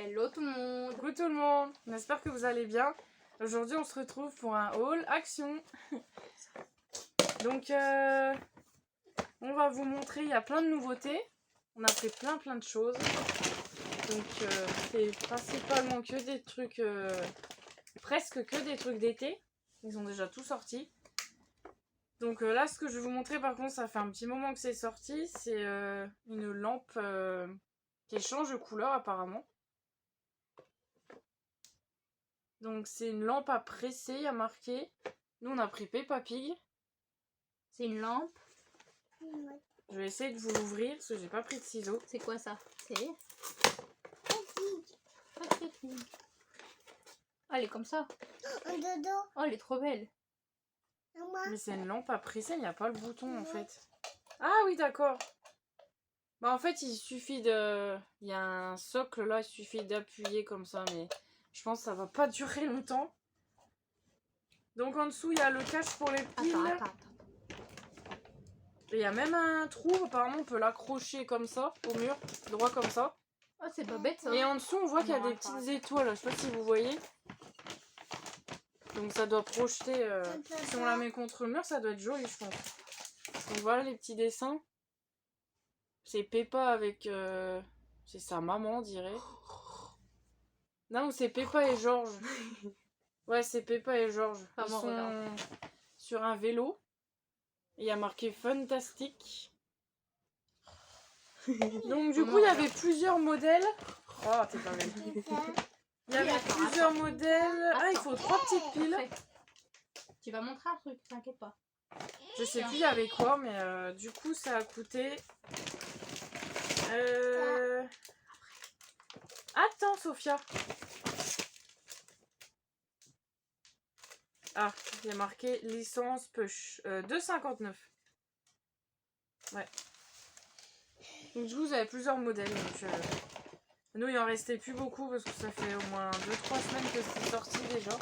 Hello tout le monde. Coucou tout le monde, j'espère que vous allez bien. Aujourd'hui on se retrouve pour un haul action. Donc on va vous montrer, il y a plein de nouveautés. On a fait plein de choses. Donc c'est principalement que des trucs, presque que des trucs d'été. Ils ont déjà tout sorti. Donc là ce que je vais vous montrer par contre, ça fait un petit moment que c'est sorti. C'est une lampe qui change de couleur apparemment. Donc c'est une lampe à presser, il y a marqué. Nous on a pris Peppa Pig. C'est une lampe. Je vais essayer de vous l'ouvrir parce que j'ai pas pris de ciseaux. C'est quoi ça? C'est... Ah, elle est comme ça. Oh, elle est trop belle. Mais c'est une lampe à presser, il n'y a pas le bouton en fait. Ah oui d'accord. Bah en fait il suffit de... Il y a un socle là, il suffit d'appuyer comme ça. Mais je pense que ça va pas durer longtemps. Donc en dessous il y a le cache pour les piles. Attends. Et il y a même un trou, apparemment on peut l'accrocher comme ça, au mur, droit comme ça. Oh, c'est pas bête ça. Et en dessous on voit qu'il y a des petites étoiles, je sais pas si vous voyez. Donc ça doit projeter, si on la met contre le mur ça doit être joli je pense. Donc voilà les petits dessins. C'est Peppa avec, c'est sa maman on dirait. Non c'est Peppa et George. Ouais c'est Peppa et George. Ils sont sur un vélo. Il y a marqué Fantastique. Donc du coup il y avait plusieurs modèles. Oh t'es pas belle. Il y avait plusieurs modèles. Ah il faut 3 petites piles. Tu vas montrer un truc, t'inquiète pas. Je sais plus il y avait quoi mais du coup ça a coûté... Attends Sophia. Ah il y a marqué licence push. 2,59. Ouais. Donc du coup vous avez plusieurs modèles. Donc, nous il en restait plus beaucoup parce que ça fait au moins 2-3 semaines que c'est sorti déjà.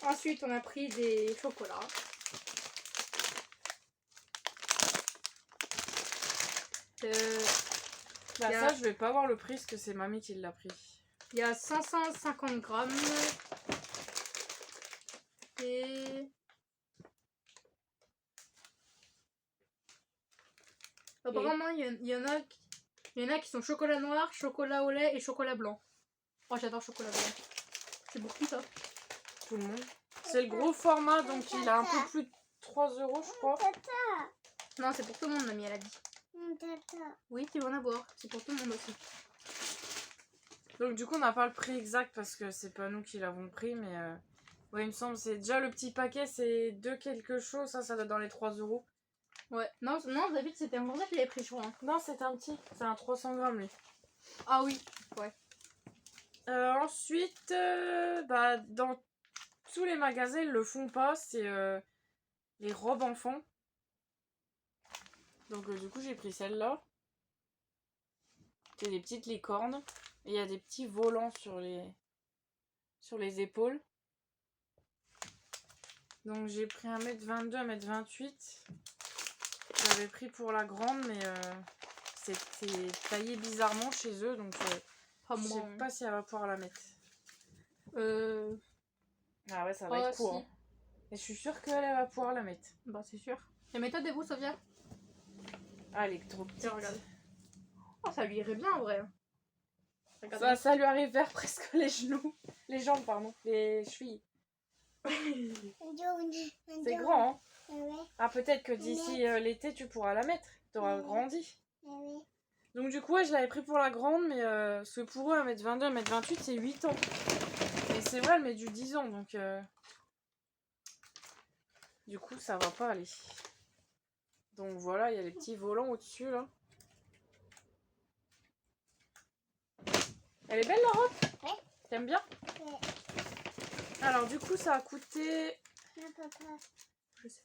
Ensuite, on a pris des chocolats. Ça, je vais pas voir le prix parce que c'est mamie qui l'a pris. Il y a 550 grammes. Et... apparemment, il y en a qui sont chocolat noir, chocolat au lait et chocolat blanc. Oh, j'adore chocolat blanc. C'est beaucoup ça. Tout le monde. C'est le gros format, donc il a un peu plus de 3 € je crois. Non, c'est pour tout le monde, mamie, elle a dit. Oui, tu vas en avoir. C'est pour tout le monde aussi. Donc du coup, on n'a pas le prix exact parce que c'est pas nous qui l'avons pris, mais... ouais, il me semble, c'est déjà le petit paquet, c'est 2 quelque chose, ça doit être dans les 3 €. Ouais. Non, David, c'était un gros qu'il avait pris, je crois. Hein. Non, c'est un petit. C'est un 300 grammes, lui. Ah oui, ouais. Ensuite, dans tous les magasins, ils le font pas, c'est les robes enfants. Donc du coup, j'ai pris celle-là. C'est des petites licornes. Et il y a des petits volants sur les épaules. Donc j'ai pris 1m22, 1m28. J'avais pris pour la grande, mais c'était taillé bizarrement chez eux, donc je sais pas si elle va pouvoir la mettre. Ah ouais, ça va être court. Si. Hein. Et je suis sûre qu'elle va pouvoir la mettre. Bah c'est sûr. La méthode de vous, Sophia? Ah, elle est trop petite. Tiens, regarde. Oh, ça lui irait bien en vrai. Ça lui arrive vers presque les genoux. Les jambes, pardon. Les chevilles. C'est grand, hein? Ah, peut-être que d'ici l'été, tu pourras la mettre. Tu auras grandi. Donc, du coup, ouais, je l'avais pris pour la grande, mais ce pour eux, 1m22, 1m28, c'est 8 ans. Et c'est vrai, elle met du 10 ans, donc... du coup, ça va pas aller. Donc, voilà, il y a les petits volants au-dessus, là. Elle est belle, la robe? Ouais. T'aimes bien? Ouais. Alors, du coup, ça a coûté... Je sais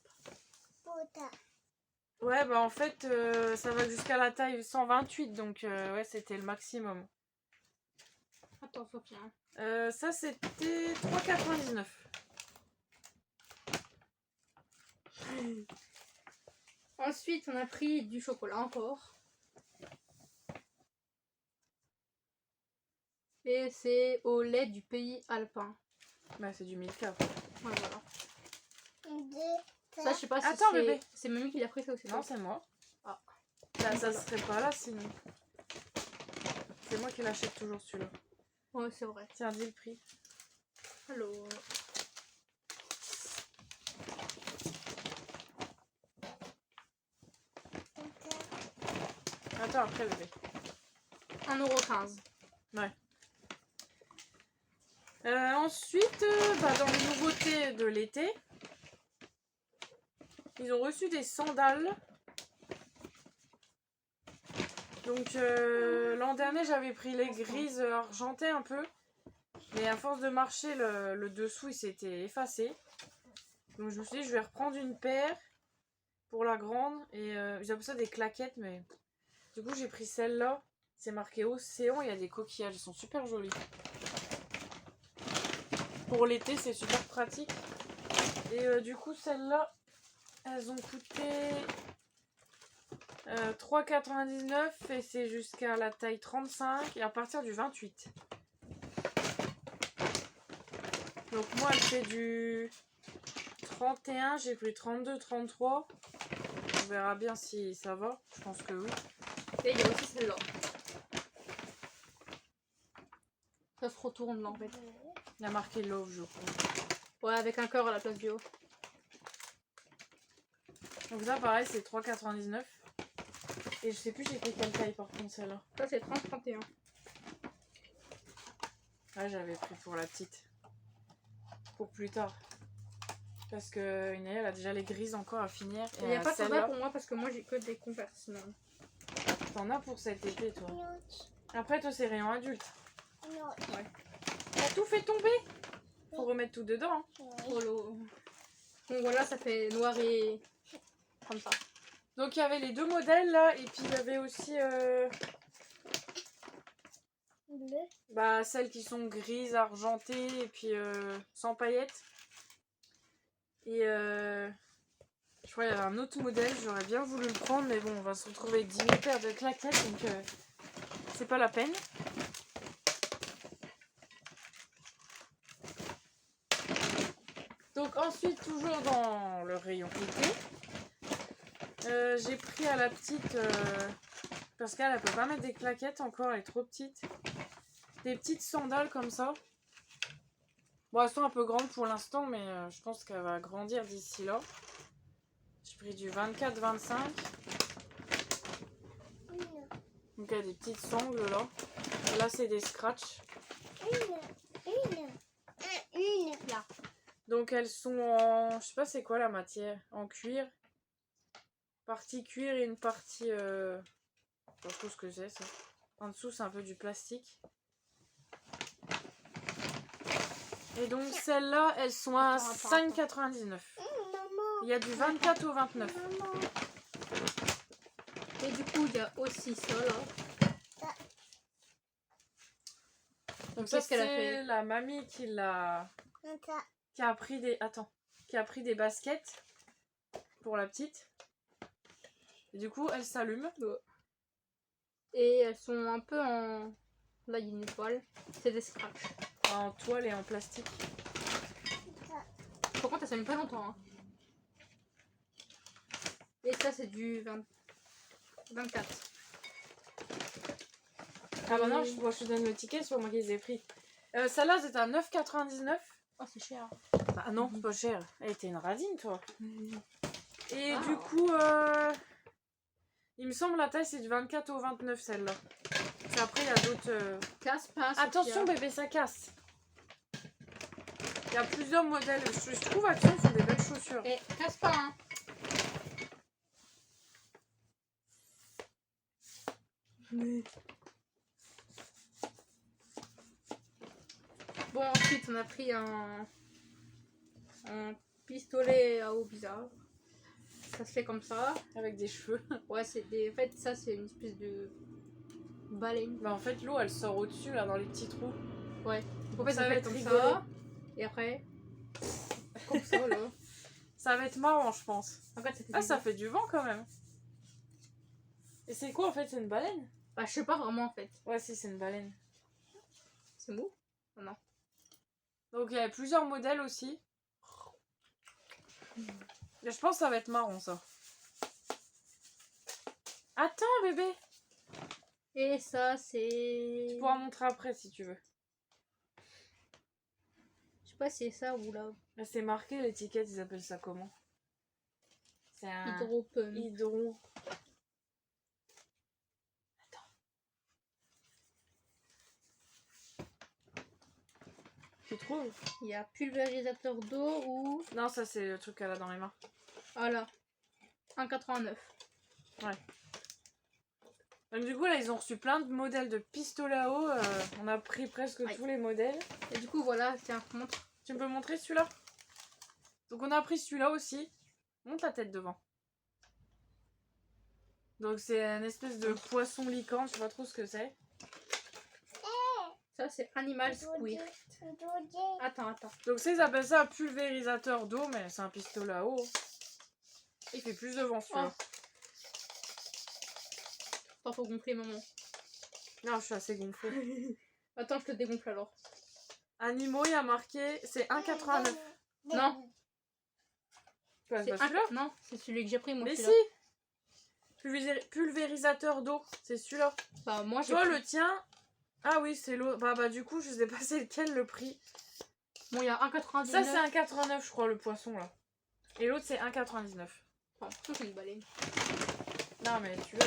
pas. Ouais, bah en fait, ça va jusqu'à la taille 128, donc ouais, c'était le maximum. Attends, Sophia. Ça, c'était 3,99. Ensuite, on a pris du chocolat encore. Et c'est au lait du pays alpin. Bah, c'est du Milka. Ouais, voilà. Ça, je sais pas si Attends, bébé. c'est Mamie qui l'a pris ça aussi. Non, c'est moi. Ah. Bah, ça serait pas là sinon. C'est moi qui l'achète toujours celui-là. Ouais, c'est vrai. Tiens, dis le prix. Alors. Attends, après, bébé. 1,15 €. Ouais. Ensuite, dans les nouveautés de l'été, ils ont reçu des sandales. Donc l'an dernier j'avais pris les grises argentées un peu. Mais à force de marcher le dessous il s'était effacé. Donc je me suis dit je vais reprendre une paire pour la grande. Et j'appelle ça des claquettes mais du coup j'ai pris celle-là. C'est marqué Océan, il y a des coquillages, elles sont super jolies. Pour l'été c'est super pratique. Et du coup celles-là elles ont coûté 3,99 € et c'est jusqu'à la taille 35 et à partir du 28. Donc moi elle fait du 31, j'ai pris 32, 33. On verra bien si ça va, je pense que oui. Et il y a aussi celle-là. Ça se retourne là en fait. Il y a marqué Love je crois. Ouais, avec un cœur à la place du haut. Donc ça pareil c'est 3,99 €. Et je sais plus j'ai pris quelle taille par contre celle-là. Ça c'est 30-31. Ouais j'avais pris pour la petite. Pour plus tard. Parce que une elle a déjà les grises encore à finir. Et il n'y a pas de celle-là. sandales pour moi parce que moi j'ai que des Converse sinon. T'en as pour cet été toi. Après toi c'est rayon adulte. Ouais. T'as tout fait tomber. Faut remettre tout dedans. Hein. Polo. Donc voilà, ça fait noir et comme ça. Donc il y avait les deux modèles là. Et puis il y avait aussi celles qui sont grises, argentées et puis sans paillettes. Et je crois qu'il y avait un autre modèle. J'aurais bien voulu le prendre. Mais bon on va se retrouver avec 10 000 paires de claquettes. Donc c'est pas la peine. Donc ensuite, toujours dans le rayon été, j'ai pris à la petite, parce qu'elle ne peut pas mettre des claquettes encore, elle est trop petite, des petites sandales comme ça. Bon, elles sont un peu grandes pour l'instant, mais je pense qu'elle va grandir d'ici là. J'ai pris du 24-25. Donc il y a des petites sangles là. Et là, c'est des scratchs. Là. Donc elles sont en... Je sais pas c'est quoi la matière. En cuir. Partie cuir et une partie... Je sais pas trop ce que c'est ça. En dessous c'est un peu du plastique. Et donc celles-là elles sont à 5,99 €. Il y a du 24 au 29. Et du coup il y a aussi ça là. Donc ça Qu'est-ce qu'elle a c'est fait? la mamie qui l'a... Qui a pris des... Attends. Qui a pris des baskets pour la petite. Et du coup, elles s'allument. Et elles sont un peu en... Là, il y a une étoile. C'est des scratchs. En toile et en plastique. Par contre, elles s'allument pas longtemps. Hein. Et ça, c'est du 24. Ah bah non, moi je te donne le ticket, c'est pas moi qui les ai pris. Celle-là, c'était à 9,99 €. Oh, c'est cher. Bah non, c'est pas cher. Elle était une radine, toi. Et Ah. du coup, il me semble la taille c'est du 24 au 29 celle-là. Après, il y a d'autres... Casse pas. Attention bébé, ça casse. Il y a plusieurs modèles. Je trouve Action font des belles chaussures. Et casse pas, hein. Bon, ensuite, on a pris un pistolet à eau bizarre. Ça se fait comme ça. Avec des cheveux. Ouais, c'est des... En fait, ça, c'est une espèce de baleine. Bah en fait, l'eau, elle sort au-dessus, là, dans les petits trous. Ouais. Donc, en fait, Ça ça va fait être comme rigolo. ça. Et après... comme ça, là. Ça va être marrant, je pense. Regarde, ça fait Ah, du ça vent. fait du vent quand même. Et c'est quoi en fait? C'est une baleine? Bah, je sais pas vraiment en fait. Ouais, si, c'est une baleine. C'est mou? Oh, non. Donc il y a plusieurs modèles aussi. Et je pense que ça va être marrant ça. Attends bébé, Et ça, c'est. tu pourras montrer après si tu veux. Je sais pas si c'est ça ou là. Là c'est marqué l'étiquette, ils appellent ça comment? C'est un Hydropump. hydro. Attends. Tu trouves? Il y a pulvérisateur d'eau ou. Non, ça c'est le truc qu'elle a dans les mains. Voilà. 1,89. Donc du coup là ils ont reçu plein de modèles de pistolets à eau. On a pris presque Aïe. tous les modèles. Et du coup, voilà, tiens, montre. Tu me peux montrer celui-là? Donc on a pris celui-là aussi. Monte la tête devant. Donc c'est une espèce de poisson liquant, je sais pas trop ce que c'est. Ça, c'est Animal Squirt. Attends. Donc ça ils appellent ça un pulvérisateur d'eau, mais c'est un pistolet à eau. Il fait plus de vent celui-là. Attends, faut gonfler, maman. Non, je suis assez gonflée. Attends, je te dégonfle alors. Animaux, il y a marqué, c'est 1,89. Non. Quoi, c'est C'est pas celui-là? Non, c'est celui que j'ai pris, moi. Mais si! celui-là. Pulvérisateur d'eau, c'est celui-là. Bah, moi, j'ai Toi, pris- le tien... Ah oui, c'est l'eau. Bah du coup, je sais pas c'est lequel le prix. Bon, il y a 1,99. Ça, c'est 1,89, je crois, le poisson, là. Et l'autre, c'est 1,99. Enfin, ça, c'est une baleine. Non, mais tu veux...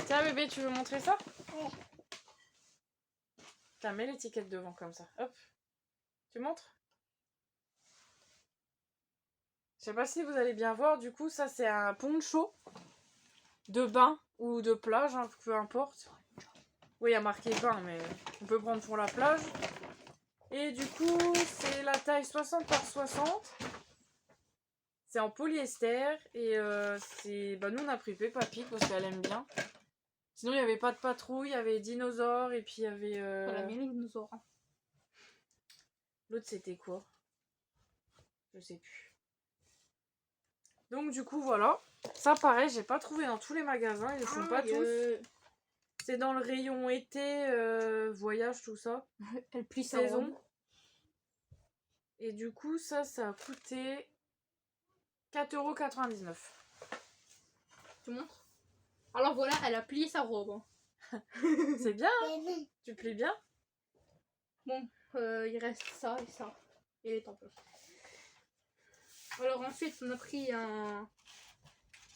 Tiens, bébé, tu veux montrer ça? Ouais. Tiens, mets l'étiquette devant, comme ça. Hop. Tu montres? Je sais pas si vous allez bien voir, du coup, ça, c'est un poncho de bain ou de plage, hein, peu importe. Oui, il y a marqué bain, mais on peut prendre pour la plage. Et du coup, c'est la taille 60 par 60. C'est en polyester. Et c'est... Bah, nous, on a pris Peppa Pig parce qu'elle aime bien. Sinon, il n'y avait pas de patrouille, il y avait dinosaures et puis il y avait... Voilà, mais les dinosaures. L'autre, c'était quoi? Je sais plus. Donc, du coup, voilà. Ça, pareil, j'ai pas trouvé dans tous les magasins. Ils le font pas tous. C'est dans le rayon été, voyage, tout ça. Elle plie sa Saison. robe. Et du coup, ça a coûté 4,99 €. Tu montres? Alors voilà, elle a plié sa robe. C'est bien, hein? Tu plies bien? Bon, il reste ça et ça. Et les tampons. Alors ensuite, on a pris un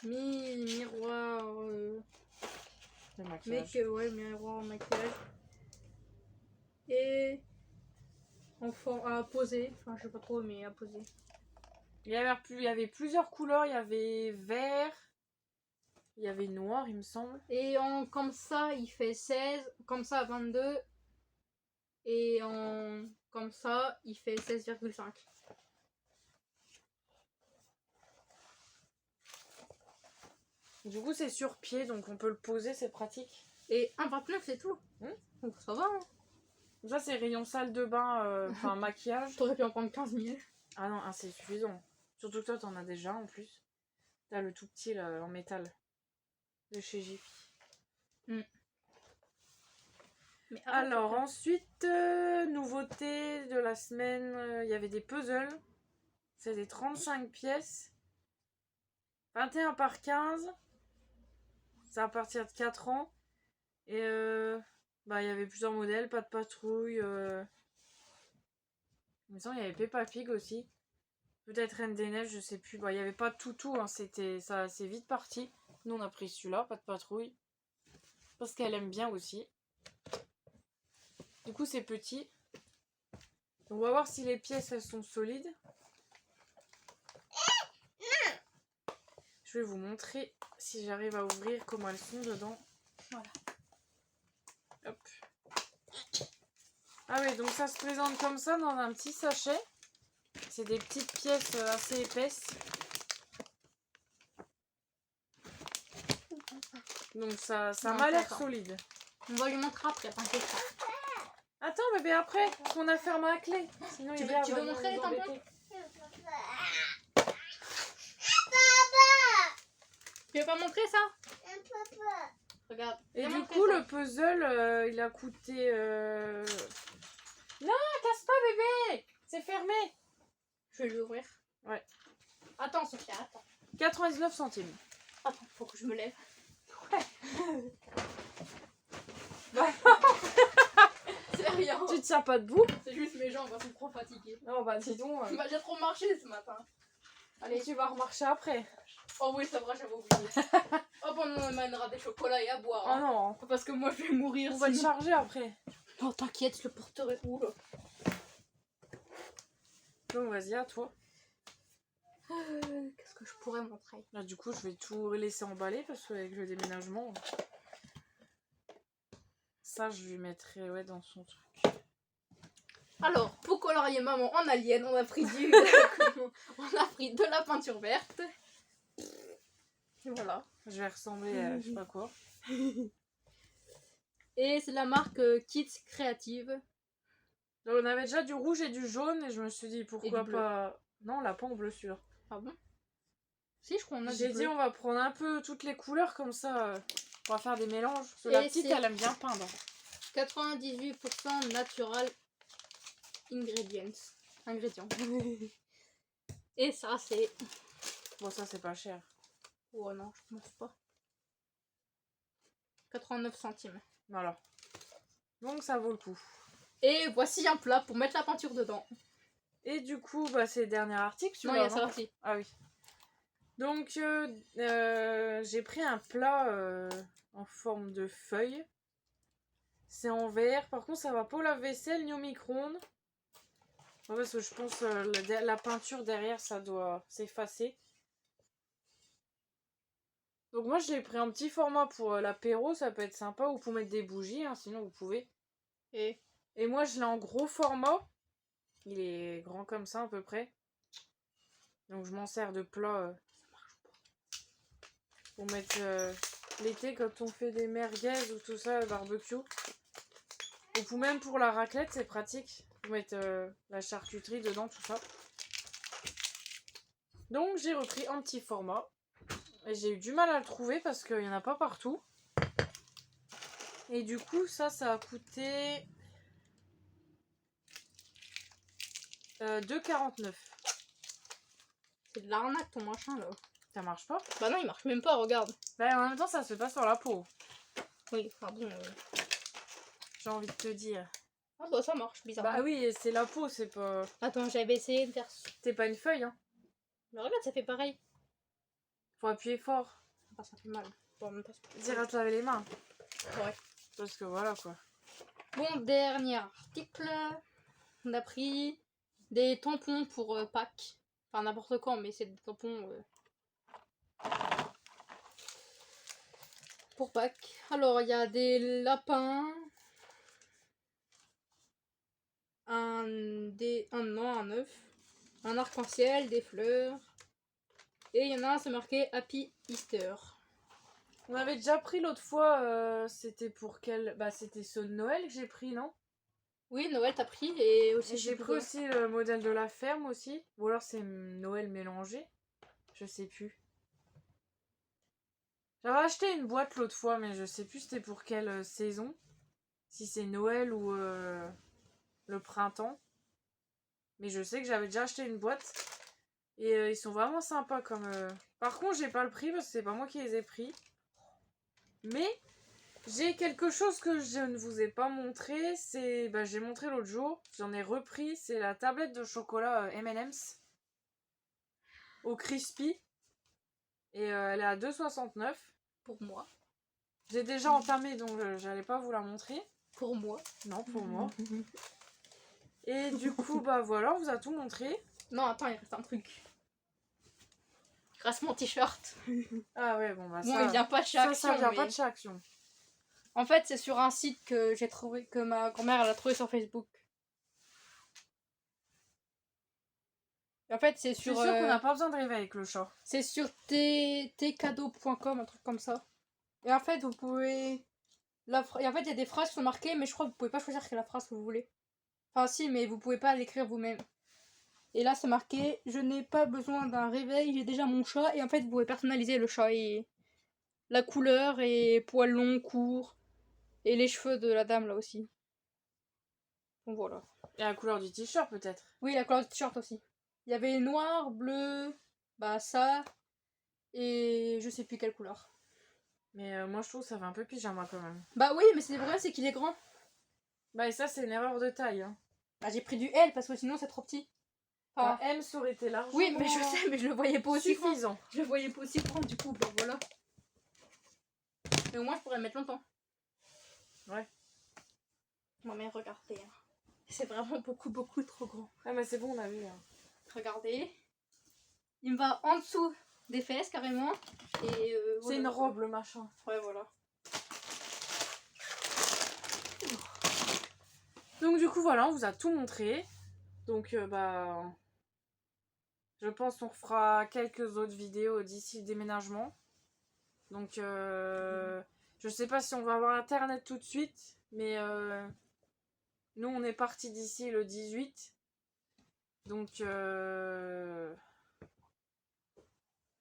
miroir Le maquillage. miroir maquillage. Et enfin à poser. Enfin, je sais pas trop, mais à poser. Il y avait plusieurs couleurs. Il y avait vert. Il y avait noir, il me semble. Et comme ça, il fait 16. Comme ça, 22. Et comme ça, il fait 16,5. Du coup, c'est sur pied, donc on peut le poser, c'est pratique. Et 1,29 c'est tout. Donc ça va, hein. Ça, c'est rayon salle de bain, enfin maquillage. T'aurais pu en prendre 15 000. Ah non, c'est suffisant. Surtout que toi, t'en as déjà en plus. T'as le tout petit là, en métal. De chez Jiffy. Mais Alors ensuite, nouveauté de la semaine, il y avait des puzzles. C'est des 35 pièces. 21 par 15. C'est à partir de 4 ans. Et bah, il y avait plusieurs modèles, pas de patrouille. Il me semble qu'il y avait Peppa Pig aussi. Peut-être Reine des Neiges, je sais plus. Bah, il n'y avait pas tout, hein. C'était ça assez vite parti. Nous on a pris celui-là, pas de patrouille. Parce qu'elle aime bien aussi. Du coup c'est petit. On va voir si les pièces elles sont solides. Je vais vous montrer si j'arrive à ouvrir comment elles sont dedans. Voilà. Hop. Ah oui, donc ça se présente comme ça dans un petit sachet. C'est des petites pièces assez épaisses. Donc ça Non, m'a l'air attends. solide. On va lui montrer après, t'inquiète pas. Attends, bébé, après, qu'on a fermé à clé. Sinon, Tu Hébert veux va montrer les nous tampons? embêter. Tu veux pas montrer ça? Regarde. Et viens du montrer coup, ça. le puzzle, il a coûté... Non, casse pas, bébé! C'est fermé. Je vais l'ouvrir. Ouais. Attends, Sophia, attends. 99 centimes. Attends, faut que je me lève. Ouais. C'est rien. Tu te tiens pas debout? C'est juste mes jambes, elles sont trop fatiguées. Non, bah dis donc. Bah, j'ai trop marché ce matin. Allez, tu vas remarcher après. Oh oui, c'est vrai, j'avais oublié. Oh, bon, on m'amènera des chocolats et à boire. Oh Hein. non. Parce que moi, je vais mourir. On va le sinon. charger après. Non, t'inquiète, je le porterai où là? Donc vas-y, à toi. Qu'est-ce que je pourrais montrer? Là, du coup, je vais tout laisser emballer parce qu'avec le déménagement... Ça, je lui mettrai ouais, dans son truc. Alors, pour colorier maman en alien, on a pris on a pris de la peinture verte. Et voilà. Je vais ressembler à je sais pas quoi. Et c'est la marque Kids Creative. Donc, on avait déjà du rouge et du jaune et je me suis dit pourquoi du bleu. pas... Non, on l'a pas en bleu sûr. Ah bon? Si, je crois qu'on a J'ai du dit bleu. on va prendre un peu toutes les couleurs comme ça. On va faire des mélanges. Parce que la Et petite, c'est- elle aime bien peindre. 98% natural ingrédients. Et ça, c'est... Bon, ça, c'est pas cher. Oh non, je pense pas. 89 centimes. Voilà. Donc, ça vaut le coup. Et voici un plat pour mettre la peinture dedans. Et du coup, bah, c'est le dernier article. Tu Non, il vois, y a ça aussi. Ah oui. Donc, j'ai pris un plat en forme de feuille. C'est en verre. Par contre, ça va pas au lave-vaisselle ni au micro-ondes. Ouais, parce que je pense la peinture derrière, ça doit s'effacer. Donc moi, je l'ai pris en petit format pour l'apéro. Ça peut être sympa. Ou pour mettre des bougies, hein, sinon vous pouvez. Et Et moi, je l'ai en gros format. Il est grand comme ça à peu près. Donc je m'en sers de plat pour mettre l'été quand on fait des merguez ou tout ça, barbecue. Ou même pour la raclette, c'est pratique. Pour mettre la charcuterie dedans, tout ça. Donc j'ai repris un petit format. Et j'ai eu du mal à le trouver parce qu'il n'y en a pas partout. Et du coup, ça a coûté 2,49. c'est de l'arnaque ton machin là. Ça marche pas? Bah non, il marche même pas, regarde. Bah en même temps, ça se fait pas sur la peau. Oui, pardon. J'ai envie de te dire. Ah bah ça marche, bizarrement. Bah oui, c'est la peau, c'est pas... Attends, j'avais essayé de faire... C'est pas une feuille, hein. Mais regarde, ça fait pareil. Faut appuyer fort. Ah, ça fait mal. Bon, en même temps, c'est pas- Dire à te laver les mains. Ouais. Parce que voilà quoi. Bon, dernier article. On a pris des tampons pour Pâques. Enfin, n'importe quand, mais c'est des tampons pour Pâques. Alors, il y a des lapins. Un œuf. Un arc-en-ciel, des fleurs. Et il y en a un, c'est marqué Happy Easter. On avait déjà pris l'autre fois, c'était pour quel... Bah c'était ce Noël que j'ai pris, non? Oui, Noël, t'as pris. Et aussi, Et j'ai pris aussi le modèle de la ferme aussi. Ou alors c'est Noël mélangé. Je sais plus. J'avais acheté une boîte l'autre fois, mais je sais plus c'était pour quelle saison. Si c'est Noël ou le printemps. Mais je sais que j'avais déjà acheté une boîte. Et ils sont vraiment sympas comme... Par contre, j'ai pas le prix parce que c'est pas moi qui les ai pris. Mais j'ai quelque chose que je ne vous ai pas montré. C'est... Bah, j'ai montré l'autre jour. J'en ai repris. C'est la tablette de chocolat M&M's. Au crispy. Et elle est à 2,69. pour moi. J'ai déjà entamé, donc j'allais pas vous la montrer. Pour moi. Non, pour moi. Et du coup, bah voilà, on vous a tout montré. Non, attends, il reste un truc. Il reste mon t-shirt. Ah ouais, bon bah Bon, ça... il vient pas de chez Action. Ça vient mais- pas de chez Action. En fait, c'est sur un site que j'ai trouvé, que ma grand-mère elle a trouvé sur Facebook. Et en fait, c'est Je suis sur. sûre qu'on n'a pas besoin de rêver avec le chat. C'est sur tcadeaux.com, un truc comme ça. Et en fait, vous pouvez Et en fait, il y a des phrases qui sont marquées, mais je crois que vous pouvez pas choisir quelle phrase vous voulez. Enfin, si, mais vous pouvez pas l'écrire vous-même. Et là, c'est marqué « Je n'ai pas besoin d'un réveil, j'ai déjà mon chat. » Et en fait, vous pouvez personnaliser le chat et la couleur et poils longs, courts. Et les cheveux de la dame, là aussi. Donc voilà. Et la couleur du t-shirt, peut-être. Oui, la couleur du t-shirt aussi. Il y avait noir, bleu, bah ça, et je sais plus quelle couleur. Mais moi, je trouve que ça fait un peu pyjama, quand même. Bah oui, mais c'est vrai, c'est qu'il est grand. Bah, et ça, c'est une erreur de taille. Hein. Bah j'ai pris du L parce que sinon c'est trop petit. Enfin, M, ça aurait été largement... Oui, mais je sais, mais je le voyais pas aussi grand. suffisant. Je le voyais pas aussi grand, du coup, bah voilà. Mais au moins, je pourrais le mettre longtemps. Ouais. Non mais regardez, hein. C'est vraiment beaucoup trop grand. Ah, mais c'est bon, on a vu. Hein. Regardez. Il me va en dessous des fesses, carrément. Et C'est voilà. une robe, le machin. Ouais, voilà. Donc, du coup, voilà, on vous a tout montré. Donc, bah... Je pense qu'on refera quelques autres vidéos d'ici le déménagement. Donc, je sais pas si on va avoir internet tout de suite, mais nous, on est parti d'ici le 18. Donc,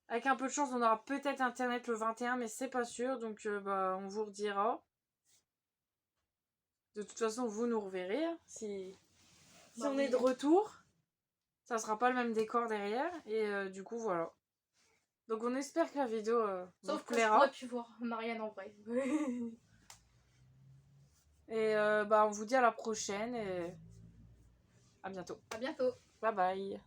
avec un peu de chance, on aura peut-être internet le 21, mais c'est pas sûr. Donc, bah, on vous redira. De toute façon, vous nous reverrez. Hein, si Bah on oui. est de retour, ça sera pas le même décor derrière. Et du coup, voilà. Donc, on espère que la vidéo vous Sauf que je plaira. pourrais plus voir Marianne en vrai. Et bah, on vous dit à la prochaine et à bientôt. À bientôt. Bye bye.